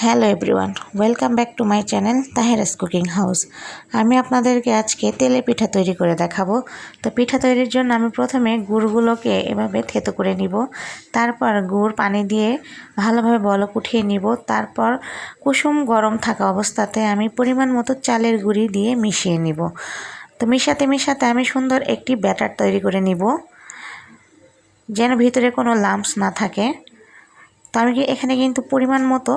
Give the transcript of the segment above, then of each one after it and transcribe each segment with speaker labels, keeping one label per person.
Speaker 1: Hello everyone, welcome back to my channel Tahera's cooking house. আমি আপনাদেরকে আজকে তেলে পিঠা তৈরি করে দেখাবো। তো পিঠা তৈরির জন্য আমি প্রথমে গুড়গুলোকে এভাবে থেতো করে নিব। তারপর গুড় পানি দিয়ে ভালোভাবে বলক উঠিয়ে নিব। তারপর কুসুম গরম থাকা অবস্থাতে আমি পরিমাণ মতো চালের গুঁড়ি দিয়ে মিশিয়ে নিব। তো মিশাতে মিশাতে আমি সুন্দর একটি ব্যাটার তৈরি করে নিব, যেন ভিতরে কোনো লাম্পস না থাকে। তো আমি এখানে কিন্তু পরিমাণ মতো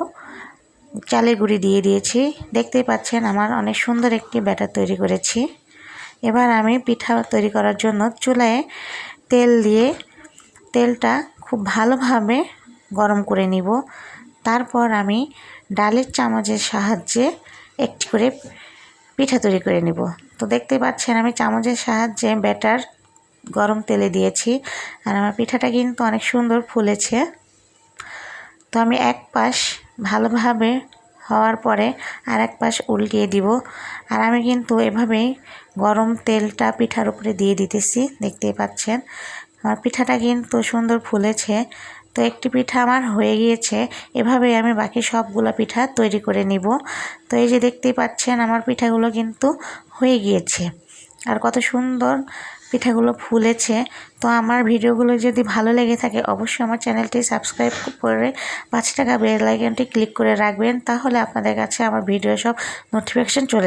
Speaker 1: চালের গুঁড়ি দিয়ে দিয়েছি। দেখতেই পাচ্ছেন আমার অনেক সুন্দর একটি ব্যাটার তৈরি করেছি। এবার আমি পিঠা তৈরি করার জন্য চুলায় তেল দিয়ে তেলটা খুব ভালোভাবে গরম করে নিব। তারপর আমি ডালের চামচের সাহায্যে একটি করে পিঠা তৈরি করে নিব। তো দেখতেই পাচ্ছেন আমি চামচের সাহায্যে ব্যাটার গরম তেলে দিয়েছি, আর আমার পিঠাটা কিন্তু অনেক সুন্দর ফুলেছে। তো আমি এক পাশ ভালোভাবে হওয়ার পরে আর এক পাশ উল্টিয়ে দিব। আর আমি কিন্তু এভাবেই গরম তেলটা পিঠার উপরে দিয়ে দিতেছি। দেখতেই পাচ্ছেন আমার পিঠাটা কিন্তু সুন্দর ফুলেছে। তো একটি পিঠা আমার হয়ে গিয়েছে। এভাবেই আমি বাকি সবগুলো পিঠা তৈরি করে নিব। তো এই যে দেখতেই পাচ্ছেন আমার পিঠাগুলো কিন্তু হয়ে গিয়েছে, আর কত সুন্দর পিঠাগুলো ফুলেছে। তো আমার ভিডিওগুলো যদি ভালো লেগে থাকে অবশ্যই আমার চ্যানেলটি সাবস্ক্রাইব করে 5 টাকা বেল আইকনটি ক্লিক করে রাখবেন, তাহলে আপনাদের কাছে আমার ভিডিও সব নোটিফিকেশন চলে